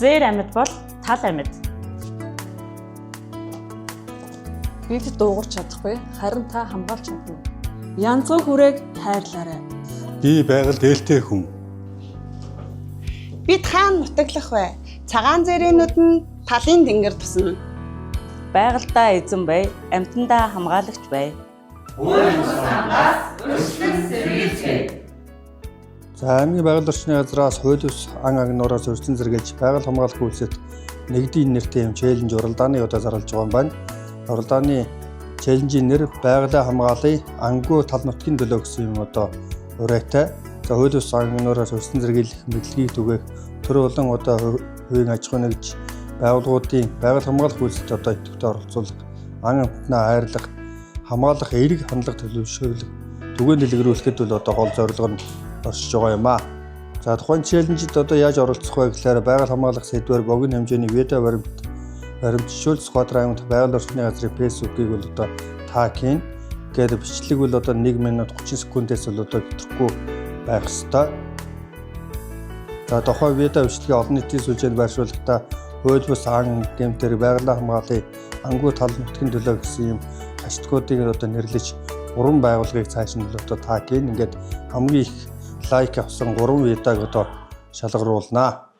Зээр амьд бол тал амьд. Бид дуугарч чадахгүй, харин та хамгаалж чадна. Янзгүй хүрээг хайрлаарай. Би байгаль дээлтэй хүн. Бид хаана нутаглах вэ? Цагаан зэрэнүүд нь талын тэнгэр тусна. Байгальдаа эзэн бай, амьтандаа хамгаалагч бай. За аймгийн байгаль орчны газраас хууль ус ан агнуураас өрсөн зэрэгэлж байгаль хамгаалах үйлсэд нэгдийн нэртэй юм челленж уралдааны удаа зарлж байгаа юм байна. Уралдааны челленжийн нэр байгалаа хамгаалъя, ангуу тал нутгийн төлөө гэсэн юм одоо урайтай. За хууль ус ан агнуураас өрсөн зэрэглэх мэдлэгийг түгээх төр болон одоо хувийн аж ахуй нэгж байгууллагуудын байгаль хамгаалах үйлсэд одоо идэвхтэй оролцуулах, ан амьтнаа хайрлах, хамгаалах эерэг хандлага төлөвшүүлэх, түгээн дэлгэрүүлэхэд бол одоо гол зорилго нь оршиж байгаа юм аа. За тухайн челленжид одоо яаж оролцох вэ гэхээр байгаль хамгаалах сэдвээр богино хэмжээний видео баримтжуулах Сквадрын аймагт байгаль орчны газрын фэйсбүүкийг бол одоо таг хийн гэдэг бичлэг бол одоо 1 минут 30 секундээс бол одоо хэтрхгүй байх ёстой. За тухайн видео бичлэгийг олон нийтийн сүлжээнд байршуулахдаа хууль бус ан гэмтэр байгалаа хамгаалъя, ангуу тал нутгийн төлөө гэсэн юм хаштагуудыг одоо нэрлэж 3 байгууллагыг цааш нь одоо таг хийн. Ингээд хамгийн их лайк авсан 3 видеог одоо шалгаруулнаа.